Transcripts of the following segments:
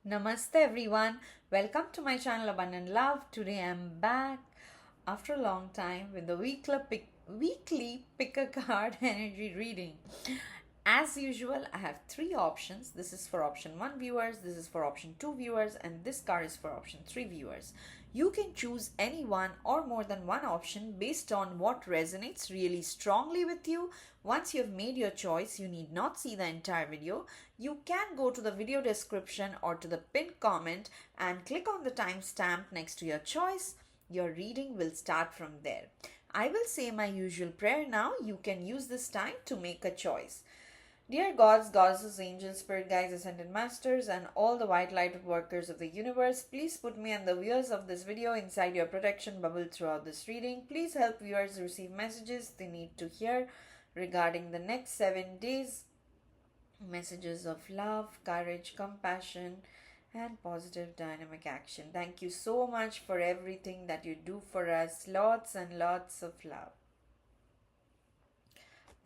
Namaste everyone. Welcome to my channel Abundant Love. Today I'm back after a long time with the weekly pick a card energy reading. As usual, I have three options. This is for option 1 viewers, this is for option 2 viewers, and this card is for option 3 viewers. You can choose any one or more than one option based on what resonates really strongly with you. Once you have made your choice, you need not see the entire video. You can go to the video description or to the pinned comment and click on the timestamp next to your choice. Your reading will start from there. I will say my usual prayer now. You can use this time to make a choice. Dear gods, goddesses, angels, spirit guides, ascended masters, and all the white light workers of the universe, please put me and the viewers of this video inside your protection bubble throughout this reading. Please help viewers receive messages they need to hear regarding the next 7 days. Messages of love, courage, compassion, and positive dynamic action. Thank you so much for everything that you do for us. Lots and lots of love.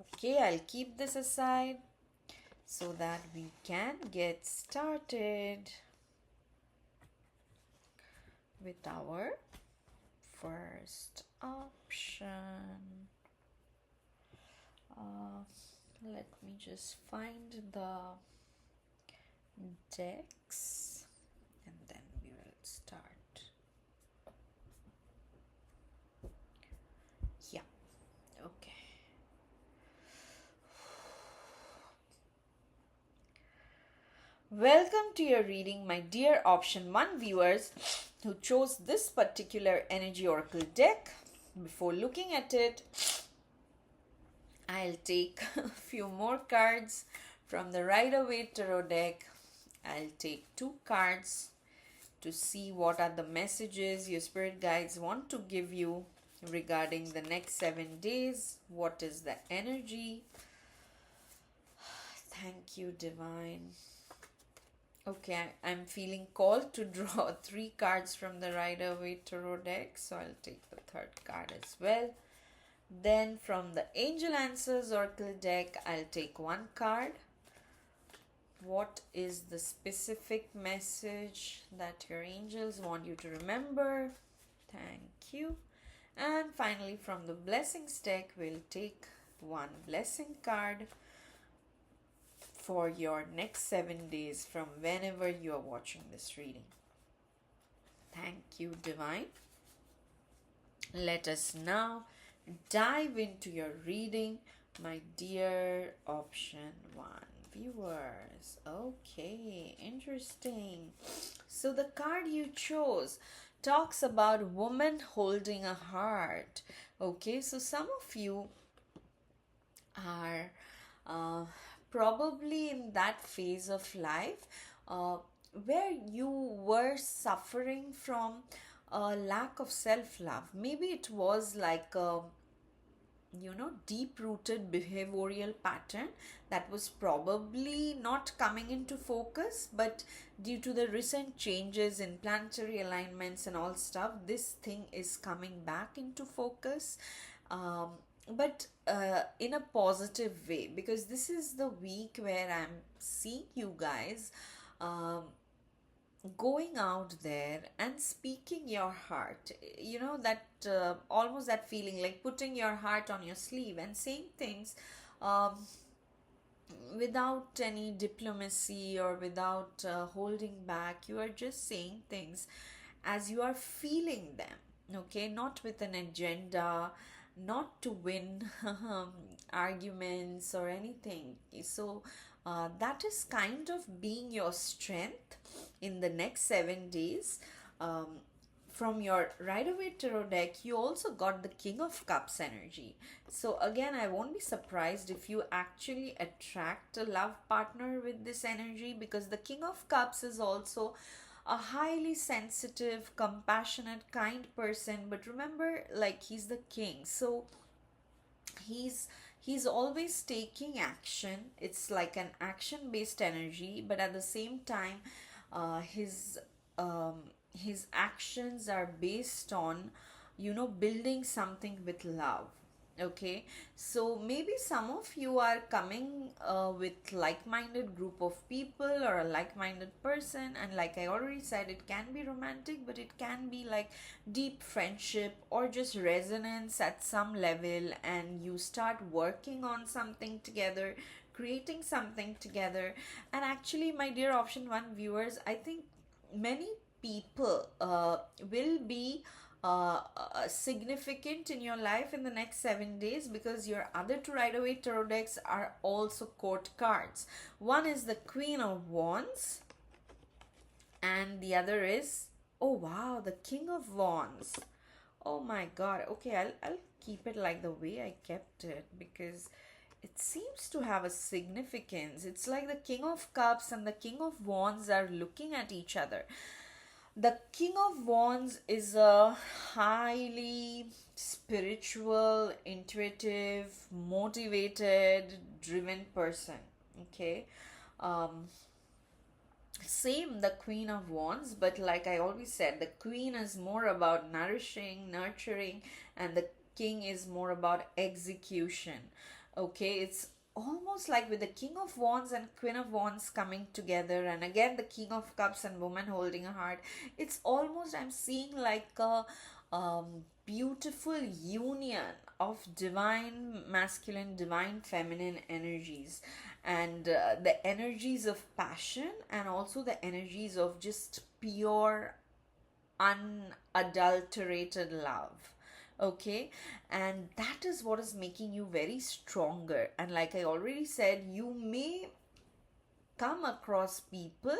Okay, I'll keep this aside so that we can get started with our first option. Let me just find the decks and then we will start. Yeah, okay. Welcome to your reading, my dear option 1 viewers who chose this particular energy oracle deck. Before looking at it, I'll take a few more cards from the Rider-Waite Tarot deck. I'll take 2 cards to see what are the messages your spirit guides want to give you regarding the next 7 days. What is the energy? Thank you, Divine. Okay, I'm feeling called to draw 3 cards from the Rider-Waite Tarot deck, so I'll take the 3rd card as well. Then from the Angel Answers Oracle deck, I'll take 1 card. What is the specific message that your angels want you to remember? Thank you. And finally, from the Blessings deck, we'll take 1 blessing card for your next 7 days from whenever you are watching this reading. Thank you, Divine. Let us now dive into your reading, my dear option 1 viewers. Okay, interesting. So the card you chose talks about woman holding a heart. Okay, so some of you are probably in that phase of life where you were suffering from a lack of self-love. Maybe it was like a deep-rooted behavioral pattern that was probably not coming into focus, but due to the recent changes in planetary alignments and all stuff, this thing is coming back into focus. But in a positive way, because this is the week where I'm seeing you guys going out there and speaking your heart. That almost that feeling like putting your heart on your sleeve and saying things without any diplomacy or without holding back. You are just saying things as you are feeling them, okay, not with an agenda, not to win arguments or anything. So that is kind of being your strength in the next 7 days. From your Rider-Waite Tarot deck, you also got the King of Cups energy. So again, I won't be surprised if you actually attract a love partner with this energy, because the King of Cups is also a highly sensitive, compassionate, kind person. But remember, like, he's the king, so he's always taking action. It's like an action based energy, but at the same time his actions are based on building something with love. Okay, so maybe some of you are coming with like-minded group of people or a like-minded person, and like I already said, it can be romantic, but it can be like deep friendship or just resonance at some level, and you start working on something together, creating something together. And actually, my dear option one viewers, I think many people will be significant in your life in the next 7 days, because your other two Rider Waite tarot decks are also court cards. One is the Queen of Wands, and the other is, oh wow, the King of Wands. Oh my god. Okay, I'll keep it like the way I kept it, because it seems to have a significance. It's like the King of Cups and the King of Wands are looking at each other. The King of Wands is a highly spiritual, intuitive, motivated, driven person. Okay. Um, Same the Queen of Wands, but like I always said, the Queen is more about nourishing, nurturing, and the King is more about execution. Okay, it's almost like with the King of Wands and Queen of Wands coming together, and again the King of Cups and woman holding a heart. It's almost, I'm seeing like a beautiful union of divine masculine, divine feminine energies, and the energies of passion, and also the energies of just pure unadulterated love. Okay, and that is what is making you very stronger. And like I already said, you may come across people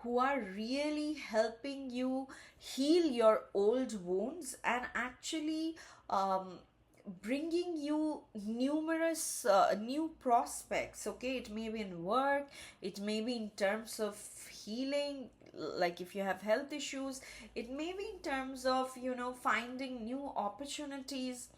who are really helping you heal your old wounds, and actually bringing you numerous new prospects. Okay, it may be in work, it may be in terms of healing, like if you have health issues, it may be in terms of finding new opportunities.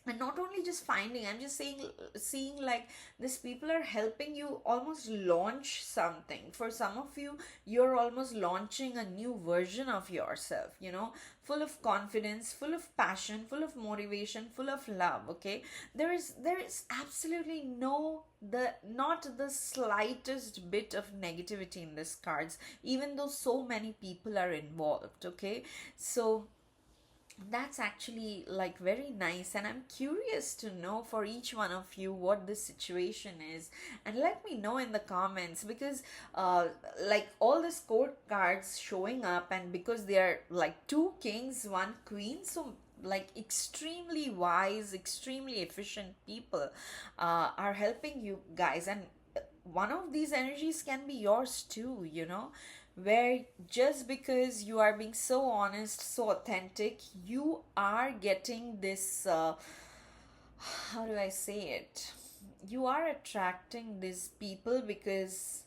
And not only just finding, I'm just saying, seeing like these people are helping you almost launch something. For some of you, you're almost launching a new version of yourself, full of confidence, full of passion, full of motivation, full of love. Okay, there is absolutely not the slightest bit of negativity in these cards, even though so many people are involved. Okay, so that's actually like very nice, and I'm curious to know for each one of you what this situation is, and let me know in the comments, because like all the scorecards showing up, and because they are like two kings, one queen, so like extremely wise, extremely efficient people are helping you guys. And one of these energies can be yours too, where just because you are being so honest, so authentic, you are getting this how do I say it? You are attracting these people because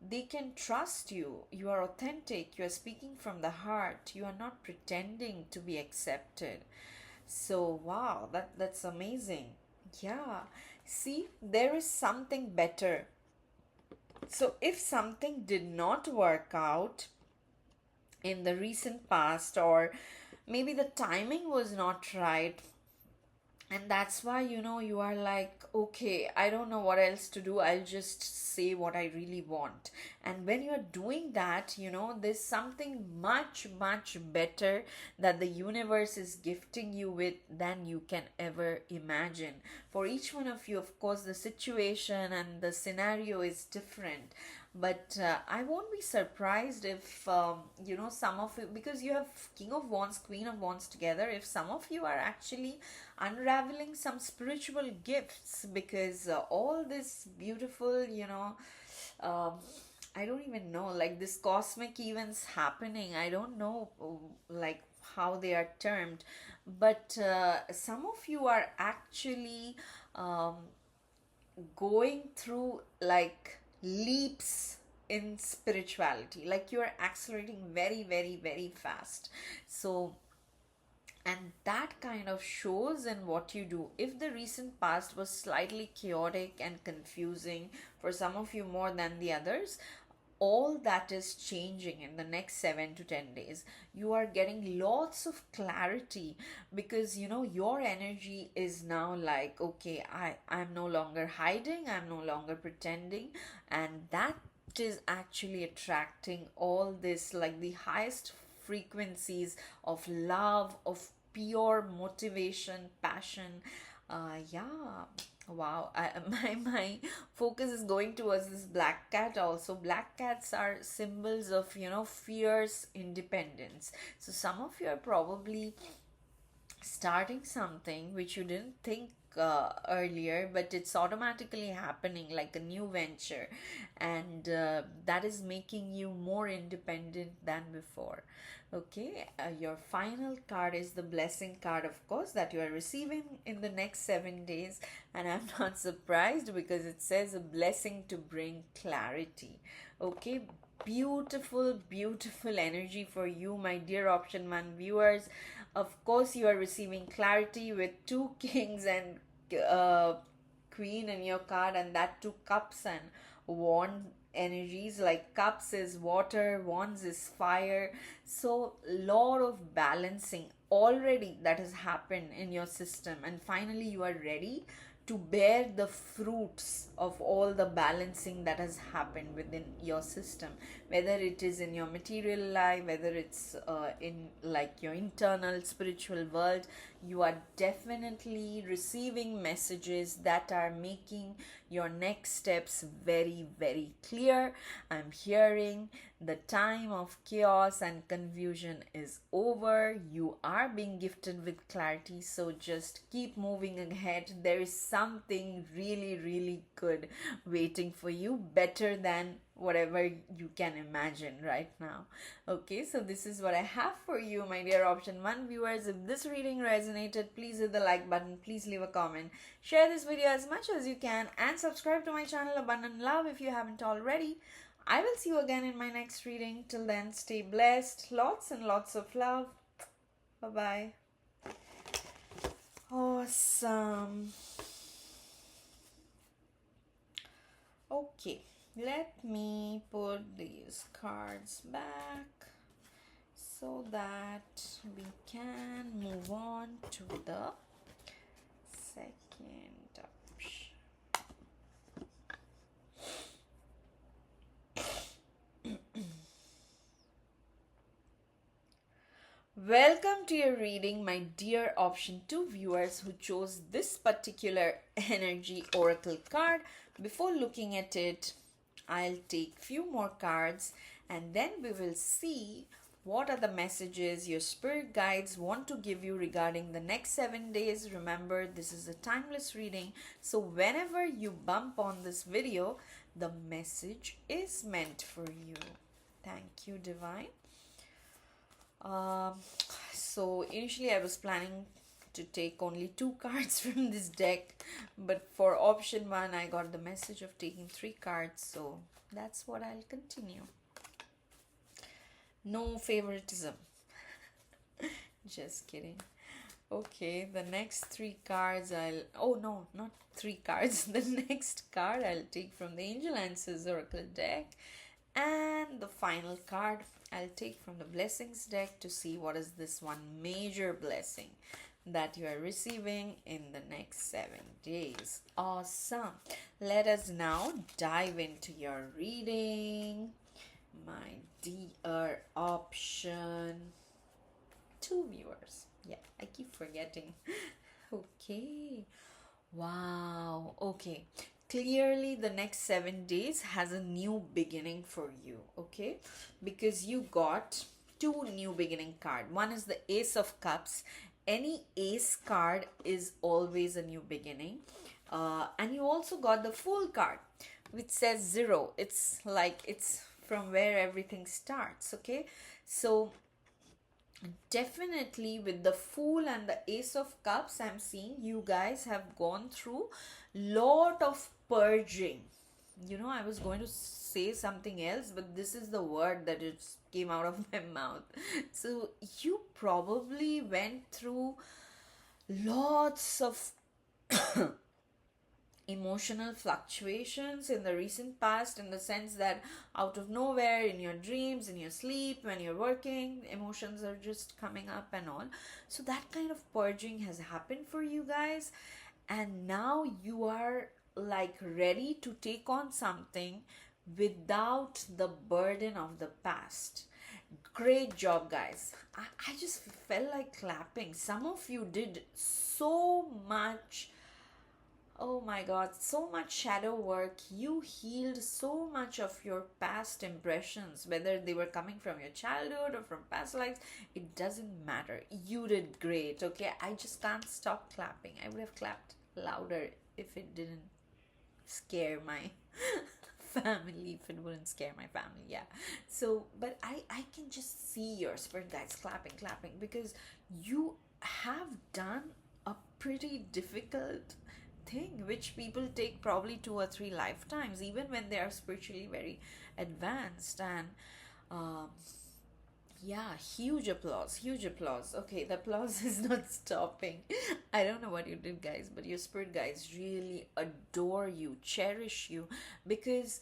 they can trust you. You are authentic, you are speaking from the heart, you are not pretending to be accepted. So wow, that's amazing. Yeah. See, there is something better. So, if something did not work out in the recent past, or maybe the timing was not right, and that's why you are like, okay, I don't know what else to do, I'll just say what I really want. And when you're doing that, there's something much much better that the universe is gifting you with than you can ever imagine. For each one of you, of course, the situation and the scenario is different, but I won't be surprised if some of you, because you have King of Wands, Queen of Wands together, if some of you are actually unraveling some spiritual gifts, because all this beautiful um, I don't even know, like this cosmic events happening, I don't know like how they are termed, but some of you are actually um, going through like leaps in spirituality, like you're accelerating very very very fast. So, and that kind of shows in what you do. If the recent past was slightly chaotic and confusing for some of you more than the others, all that is changing in the next 7 to 10 days. You are getting lots of clarity because your energy is now like, okay, I'm no longer hiding, I'm no longer pretending, and that is actually attracting all this, like the highest frequencies of love, of pure motivation, passion. Yeah. Wow, my focus is going towards this black cat also. Black cats are symbols of, fierce independence. So some of you are probably starting something which you didn't think earlier, but it's automatically happening like a new venture, and that is making you more independent than before. Okay, your final card is the blessing card, of course, that you are receiving in the next 7 days, and I'm not surprised because it says a blessing to bring clarity. Okay, beautiful, beautiful energy for you, my dear option one viewers. Of course, you are receiving clarity with two kings and uh, queen in your card, and that two cups and wand energies. Like cups is water, wands is fire. So, lot of balancing already that has happened in your system, and finally, you are ready to bear the fruits of all the balancing that has happened within your system, whether it is in your material life, whether it's in like your internal spiritual world. You are definitely receiving messages that are making your next steps very, very clear. I'm hearing the time of chaos and confusion is over. You are being gifted with clarity, so just keep moving ahead. There is something really, really good waiting for you, better than whatever you can imagine right now. Okay, so this is what I have for you, my dear option 1 viewers. If this reading resonated, please hit the like button, please leave a comment, share this video as much as you can, and subscribe to my channel Abundant Love if you haven't already. I will see you again in my next reading. Till then, stay blessed. Lots and lots of love. Bye bye. Awesome. Okay, let me put these cards back so that we can move on to the second option. Welcome to your reading, my dear option 2 viewers who chose this particular energy oracle card. Before looking at it, I'll take few more cards and then we will see what are the messages your spirit guides want to give you regarding the next 7 days. Remember, this is a timeless reading, so whenever you bump on this video, the message is meant for you. Thank you, Divine. So initially I was planning to take only 2 cards from this deck, but for option 1 I got the message of taking 3 cards, so that's what I'll continue. No favoritism. Just kidding. Okay, the next 3 cards oh no, not 3 cards. The next card I'll take from the Angel Answers Oracle deck, and the final card I'll take from the Blessings deck to see what is this one major blessing that you are receiving in the next 7 days. Awesome. Let us now dive into your reading, my dear option 2 viewers. Yeah, I keep forgetting. Okay. Wow. Okay. Clearly the next 7 days has a new beginning for you, okay? Because you got 2 new beginning card. One is the Ace of Cups. Any ace card is always a new beginning. And you also got the Fool card, which says 0. It's like it's from where everything starts, okay? So definitely with the Fool and the Ace of Cups, I'm seeing you guys have gone through lot of purging. I was going to say something else, but this is the word that it came out of my mouth. So you probably went through lots of emotional fluctuations in the recent past, in the sense that out of nowhere, in your dreams, in your sleep, when you're working, emotions are just coming up and all. So that kind of purging has happened for you guys, and now you are like ready to take on something without the burden of the past. Great job, guys. I just felt like clapping. Some of you did so much. Oh my god, so much shadow work. You healed so much of your past impressions, whether they were coming from your childhood or from past lives. It doesn't matter. You did great, okay? I just can't stop clapping. I would have clapped louder if it didn't scare my family, if it wouldn't scare my family. Yeah. So but I can just see your spirit guides clapping because you have done a pretty difficult thing which people take probably 2 or 3 lifetimes, even when they are spiritually very advanced. And um yeah, huge applause, huge applause. Okay, the applause is not stopping. I don't know what you did, guys, but your spirit guides really adore you, cherish you, because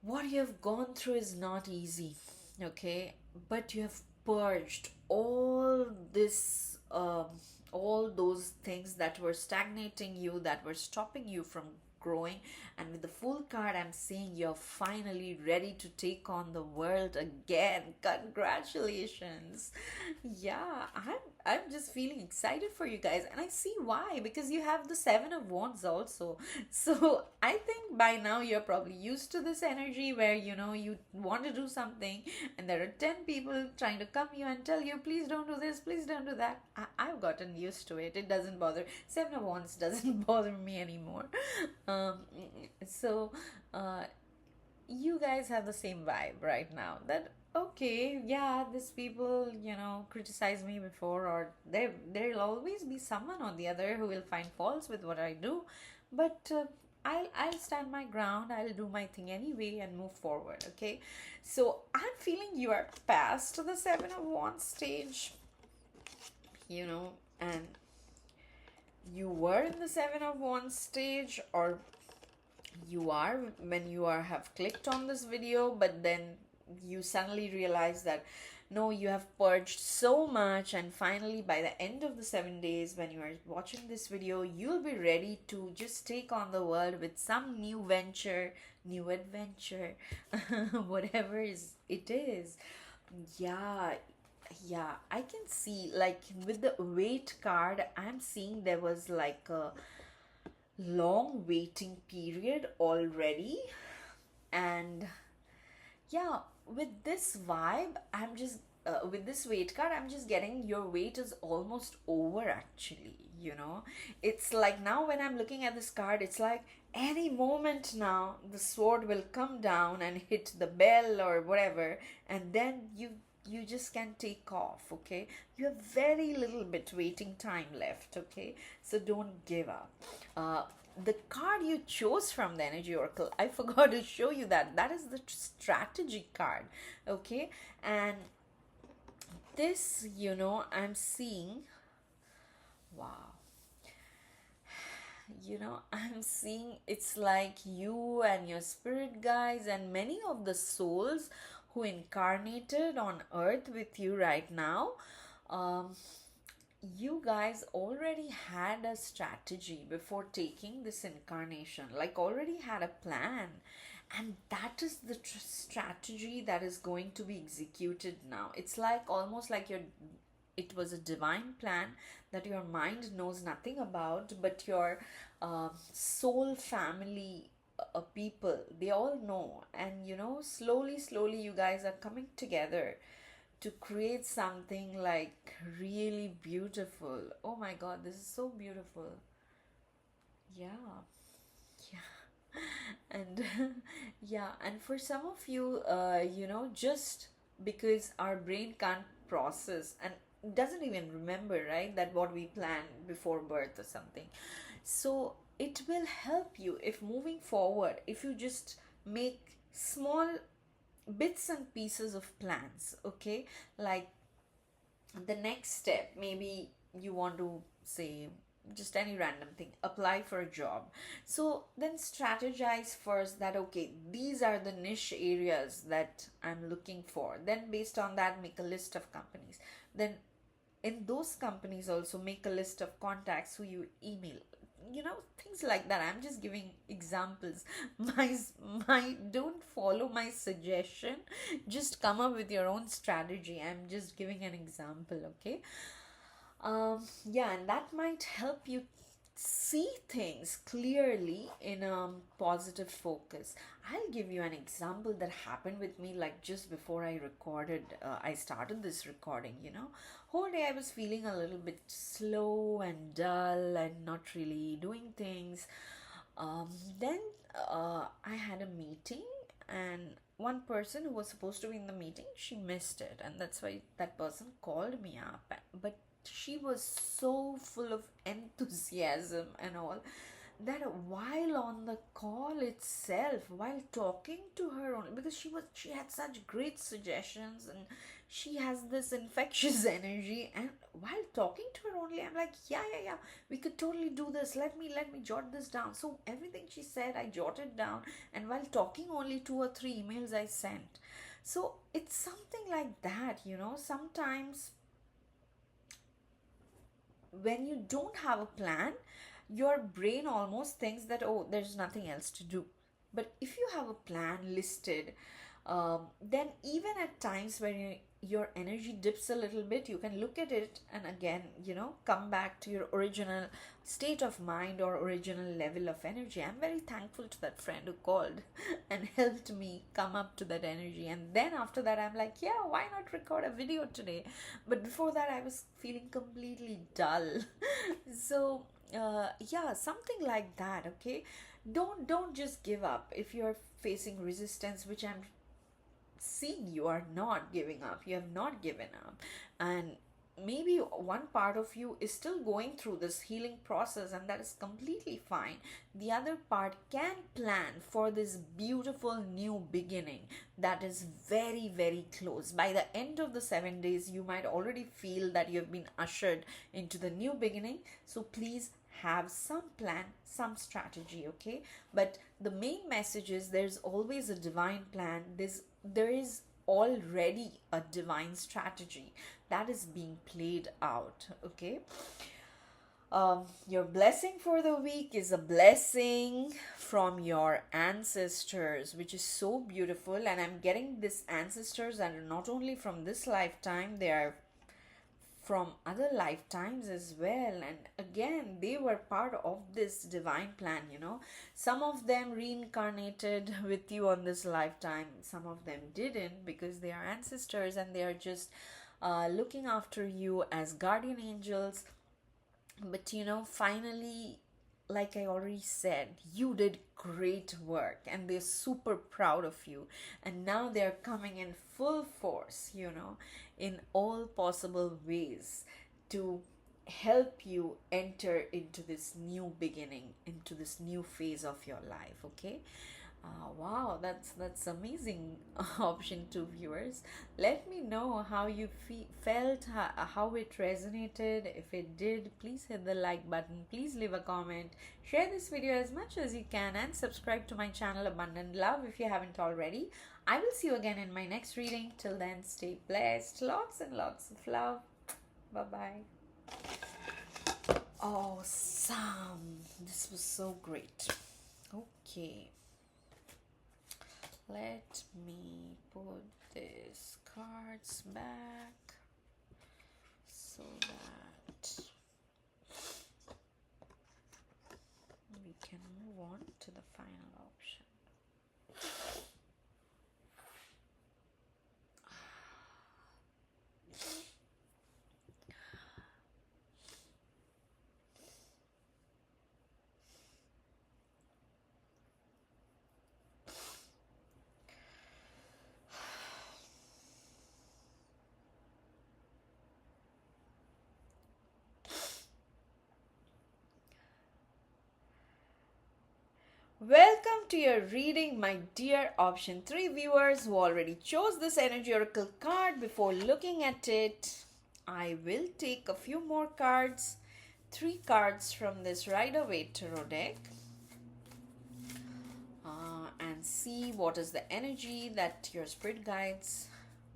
what you have gone through is not easy, okay? But you have purged all those things that were stagnating you, that were stopping you from growing. And with the full card, I'm saying you're finally ready to take on the world again. Congratulations. Yeah, I'm just feeling excited for you guys, and I see why, because you have the 7 of Wands also. So I think by now you're probably used to this energy where you want to do something, and there are 10 people trying to come you and tell you, please don't do this, please don't do that. I've gotten used to it. It doesn't bother. 7 of Wands doesn't bother me anymore. um so uh you guys have the same vibe right now, that okay, yeah, these people criticize me before, or there'll always be someone or the other who will find faults with what I do. But I'll stand my ground. I'll do my thing anyway and move forward. Okay, so I'm feeling you are past the 7 of Wands stage, and you were in the 7 of Wands stage, or you are when you are have clicked on this video, but then you suddenly realize that no, you have purged so much, and finally by the end of the 7 days, when you are watching this video, you'll be ready to just take on the world with some new venture, new adventure, whatever it is. Yeah, yeah, I can see, like, with the Weight card, I'm seeing there was like a long waiting period already. And yeah, with this vibe, I'm just with this Weight card, I'm just getting your wait is almost over, actually. It's like, now when I'm looking at this card, it's like any moment now the sword will come down and hit the bell or whatever, and then you just can take off. Okay, you have very little bit waiting time left. Okay, so don't give up. The card you chose from the energy oracle, I forgot to show you that is the strategy card. Okay, and this, I'm seeing, wow, I'm seeing it's like you and your spirit guides and many of the souls who incarnated on earth with you right now. um, you guys already had a strategy before taking this incarnation, like already had a plan, and that is the strategy that is going to be executed now. It's like almost like it was a divine plan that your mind knows nothing about, but your soul family, people, they all know. And slowly you guys are coming together to create something like really beautiful. Oh my god, this is so beautiful. Yeah, yeah. And yeah, and for some of you, just because our brain can't process and doesn't even remember, right, that what we planned before birth or something. So it will help you if moving forward, if you just make small bits and pieces of plans. Okay, like the next step, maybe you want to say just any random thing, apply for a job. So then strategize first that okay, these are the niche areas that I'm looking for. Then based on that, make a list of companies. Then in those companies also make a list of contacts who you email, things like that. I'm just giving examples. my my Don't follow my suggestion, just come up with your own strategy. I'm just giving an example, okay? Yeah, and that might help you see things clearly in a positive focus. I'll give you an example that happened with me like just before I started this recording, Whole day I was feeling a little bit slow and dull and not really doing things. Um, then I had a meeting, and one person who was supposed to be in the meeting, she missed it, and that's why that person called me up. But she was so full of enthusiasm and all that while on the call itself, while talking to her only, because she had such great suggestions, and she has this infectious energy, and while talking to her only, I'm like, yeah, yeah, yeah, we could totally do this. Let me jot this down. So everything she said I jotted down, and while talking only, 2 or 3 emails I sent. So it's something like that, sometimes when you don't have a plan, your brain almost thinks that, oh, there's nothing else to do. But if you have a plan listed, then even at times when your energy dips a little bit, you can look at it and again, come back to your original state of mind or original level of energy. I'm very thankful to that friend who called and helped me come up to that energy. And then after that, I'm like, yeah, why not record a video today? But before that, I was feeling completely dull. So, yeah, something like that, okay? Don't just give up if you're facing resistance, which I'm seeing you are not giving up. You have not given up. And maybe one part of you is still going through this healing process, and that is completely fine. The other part can plan for this beautiful new beginning that is very, very close. By the end of the 7 days, you might already feel that you have been ushered into the new beginning. So please have some plan, some strategy, okay? But the main message is there's always a divine plan. There is already a divine strategy that is being played out, okay? Your blessing for the week is a blessing from your ancestors, which is so beautiful. And I'm getting these ancestors, and not only from this lifetime, they are from other lifetimes as well. And again, they were part of this divine plan. Some of them reincarnated with you on this lifetime, some of them didn't, because they are ancestors and they are just looking after you as guardian angels. But finally, like I already said, you did great work and they're super proud of you. And now they're coming in full force, in all possible ways to help you enter into this new beginning, into this new phase of your life, okay? Wow, that's amazing option to viewers. Let me know how you felt, how it resonated. If it did, please hit the like button. Please leave a comment. Share this video as much as you can and subscribe to my channel Abundant Love if you haven't already. I will see you again in my next reading. Till then, stay blessed. Lots and lots of love. Bye-bye. Awesome. This was so great. Okay. Let me put these cards back so that we can move on to the final option. Welcome to your reading, my dear option 3 viewers who already chose this energy oracle card. Before looking at it, I will take a few more cards three cards from this Rider Waite Tarot deck, and see what is the energy that your spirit guides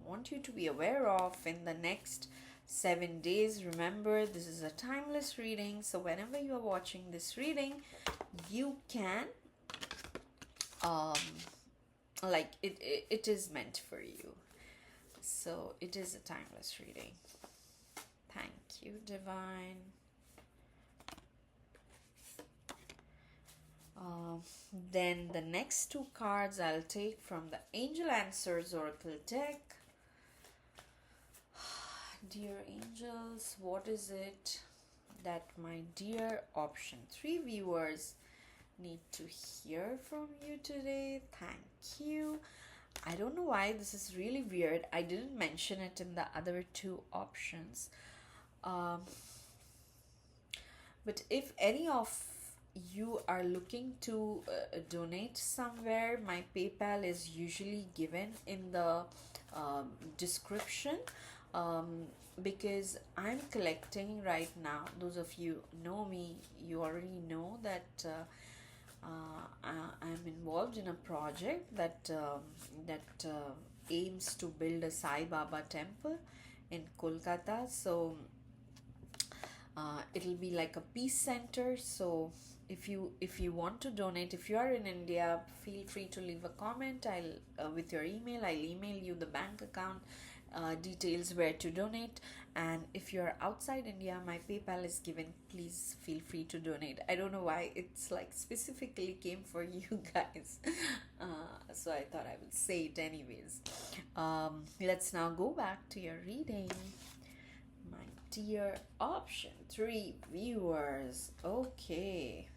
want you to be aware of in the next 7 days. Remember, this is a timeless reading, so whenever you are watching this reading, you can it is meant for you. So it is a timeless reading. Thank you, Divine. Then the next two cards I'll take from the Angel Answers Oracle deck. Dear angels, what is it that my dear option 3 viewers need to hear from you today? Thank you. I don't know why this is really weird. I didn't mention it in the other two options. But if any of you are looking to donate somewhere, my PayPal is usually given in the description, because I'm collecting right now. Those of you know me, you already know that I'm involved in a project that aims to build a Sai Baba temple in Kolkata. So it'll be like a peace center. So if you want to donate, if you are in India, feel free to leave a comment. I'll with your email, I'll email you the bank account details where to donate. And if you're outside India, my PayPal is given. Please feel free to donate. I don't know why it's like specifically came for you guys, so I thought I would say it anyways. Let's now go back to your reading, my dear option 3 viewers. Okay.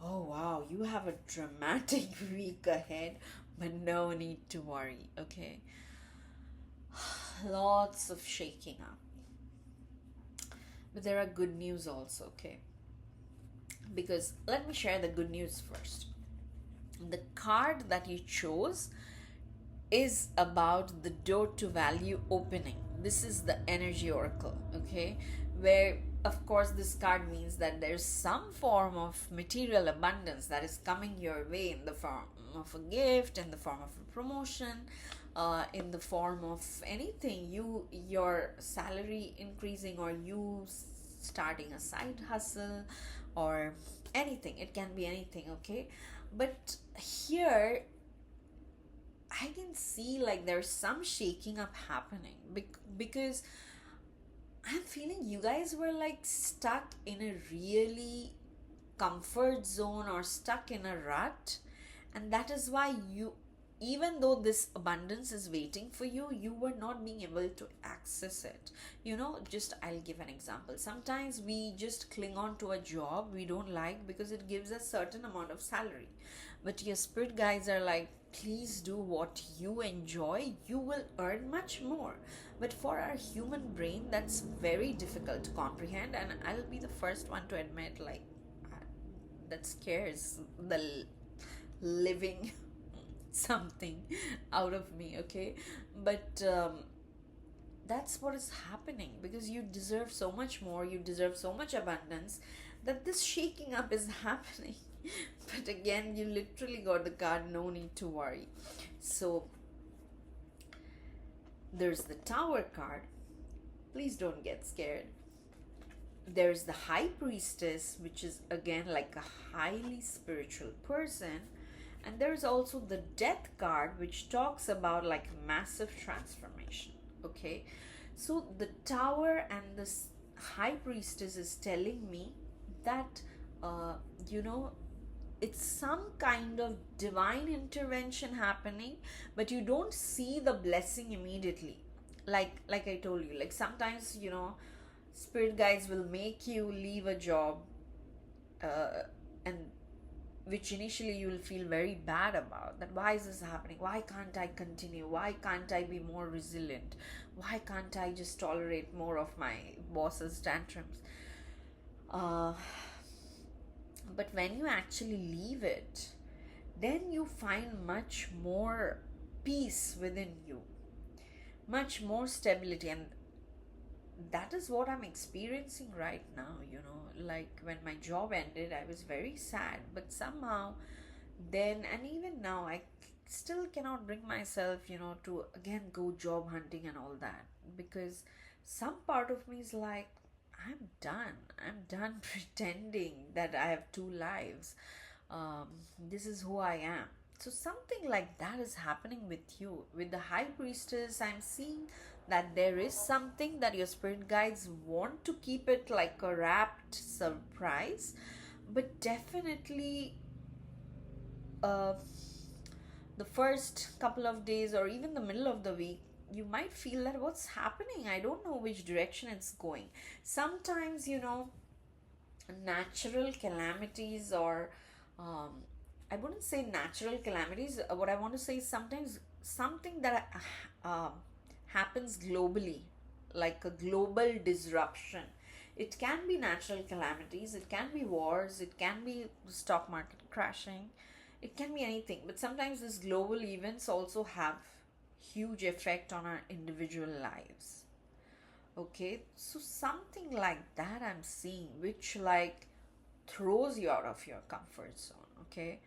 Oh wow, you have a dramatic week ahead, but no need to worry. Okay. Lots of shaking up, but there are good news also. Okay, because let me share the good news first. The card that you chose is about the door to value opening. This is the energy oracle, okay, where of course this card means that there's some form of material abundance that is coming your way in the form of a gift, in the form of a promotion, in the form of anything, your salary increasing, or you starting a side hustle, or anything. It can be anything, okay? But here I can see like there's some shaking up happening, because I'm feeling you guys were like stuck in a really comfort zone or stuck in a rut, and that is why you, even though this abundance is waiting for you, you were not being able to access it. Just I'll give an example. Sometimes we just cling on to a job we don't like because it gives a certain amount of salary, but your spirit guides are like, please do what you enjoy, you will earn much more. But for our human brain, that's very difficult to comprehend, and I'll be the first one to admit, like, that scares the living something out of me, okay? But that's what is happening, because you deserve so much more, you deserve so much abundance, that this shaking up is happening. But again, you literally got the card, no need to worry. So there's the Tower card. Please don't get scared. There's the High Priestess, which is again like a highly spiritual person. And there's also the Death card, which talks about like massive transformation. Okay, so the Tower and the High Priestess is telling me that it's some kind of divine intervention happening, but you don't see the blessing immediately. Like I told you, like sometimes spirit guides will make you leave a job, and which initially you will feel very bad about, that why is this happening, why can't I continue, why can't I be more resilient, why can't I just tolerate more of my boss's tantrums. But when you actually leave it, then you find much more peace within you, much more stability. And that is what I'm experiencing right now, like when my job ended, I was very sad, but somehow then and even now I still cannot bring myself, to again go job hunting and all that, because some part of me is like, I'm done pretending that I have two lives. um, this is who I am. So something like that is happening with you. With the high priestess, I'm seeing that there is something that your spirit guides want to keep it like a wrapped surprise, but definitely uh, the first couple of days or even the middle of the week, you might feel that what's happening, I don't know which direction it's going. Sometimes, natural calamities, or um, I wouldn't say natural calamities. What I want to say is sometimes something that happens globally, like a global disruption. It can be natural calamities, it can be wars, it can be the stock market crashing, it can be anything. But sometimes these global events also have huge effect on our individual lives. Okay, so something like that I'm seeing, which like throws you out of your comfort zone. Okay,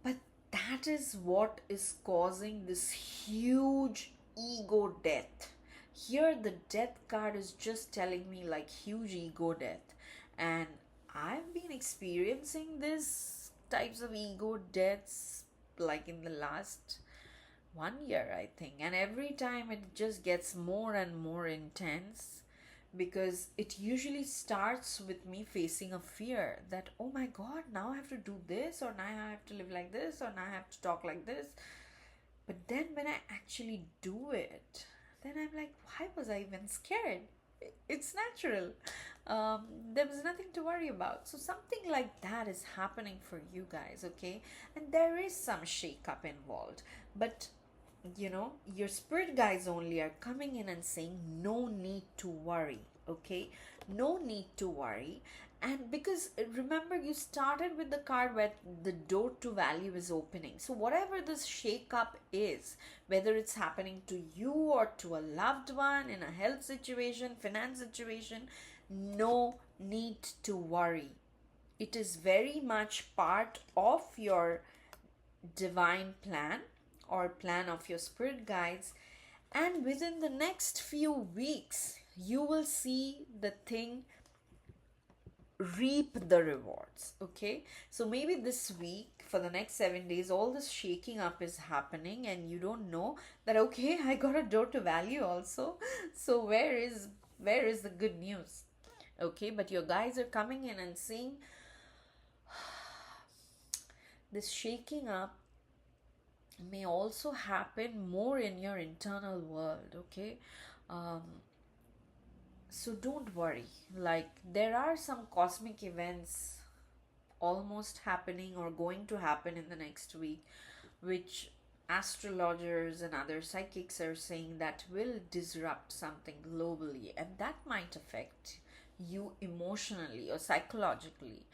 but that is what is causing this huge ego death. Here, the death card is just telling me like huge ego death, and I've been experiencing this types of ego deaths like in the last 1 year, I think. And every time it just gets more and more intense, because it usually starts with me facing a fear that, oh my god, now I have to do this, or now I have to live like this, or now I have to talk like this. But then when I actually do it, then I'm like, why was I even scared? It's natural. There was nothing to worry about. So something like that is happening for you guys, okay? And there is some shake up involved. But your spirit guides only are coming in and saying no need to worry. Okay, no need to worry. And because remember, you started with the card where the door to value is opening. So whatever this shake up is, whether it's happening to you or to a loved one, in a health situation, finance situation, no need to worry. It is very much part of your divine plan or plan of your spirit guides, and within the next few weeks you will see the thing reap the rewards. Okay, so maybe this week, for the next 7 days, all this shaking up is happening and you don't know that, okay, I got a door to value also. So where is the good news? Okay, but your guys are coming in and saying this shaking up may also happen more in your internal world. Okay, um, so don't worry, like there are some cosmic events almost happening or going to happen in the next week, which astrologers and other psychics are saying that will disrupt something globally, and that might affect you emotionally or psychologically.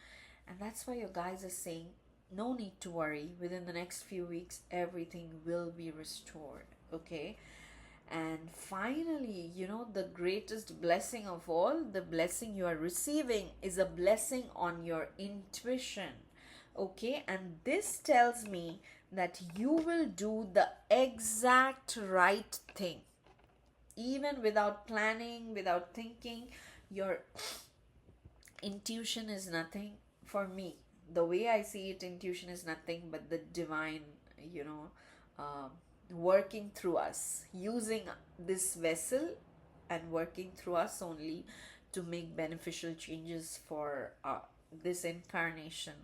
And that's why your guys are saying no need to worry, within the next few weeks everything will be restored. Okay, and finally, the greatest blessing of all, the blessing you are receiving is a blessing on your intuition. Okay, and this tells me that you will do the exact right thing, even without planning, without thinking. Your intuition is nothing for me. The way I see it, intuition is nothing but the divine, you know, working through us, using this vessel and working through us only to make beneficial changes for this incarnation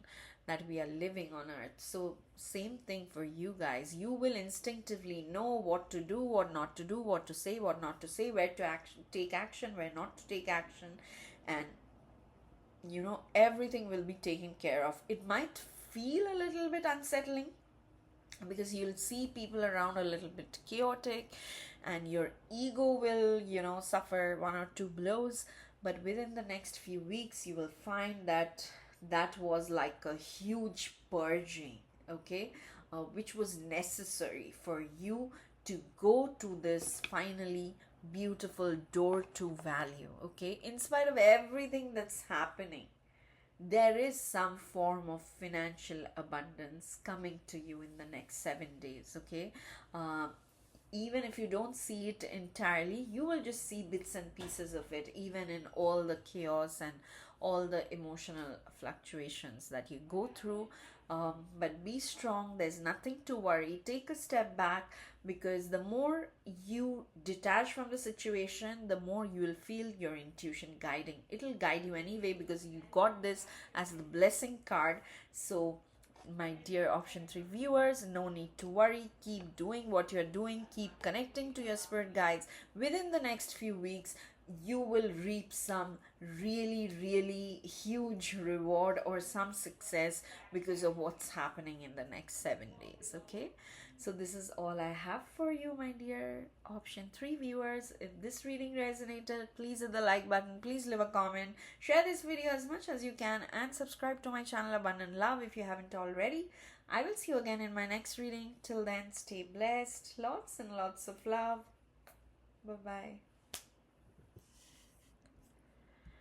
that we are living on earth. So same thing for you guys. You will instinctively know what to do, what not to do, what to say, what not to say, where to take action, where not to take action, and everything will be taken care of. It might feel a little bit unsettling because you'll see people around a little bit chaotic, and your ego will suffer one or two blows. But within the next few weeks you will find that that was like a huge purging. Okay, which was necessary for you to go to this finally beautiful door to value. Okay, in spite of everything that's happening, there is some form of financial abundance coming to you in the next 7 days. Okay, uh, even if you don't see it entirely, you will just see bits and pieces of it, even in all the chaos and all the emotional fluctuations that you go through. But be strong, there's nothing to worry. Take a step back, because the more you detach from the situation, the more you will feel your intuition guiding. It'll guide you anyway, because you got this as the blessing card. So my dear option 3 viewers, no need to worry. Keep doing what you're doing, keep connecting to your spirit guides. Within the next few weeks, you will reap some really huge reward or some success because of what's happening in the next 7 days. Okay, so this is all I have for you, my dear option 3 viewers. If this reading resonated, please hit the like button, please leave a comment, share this video as much as you can, and subscribe to my channel Abundant Love if you haven't already. I will see you again in my next reading. Till then, stay blessed. Lots and lots of love. Bye bye.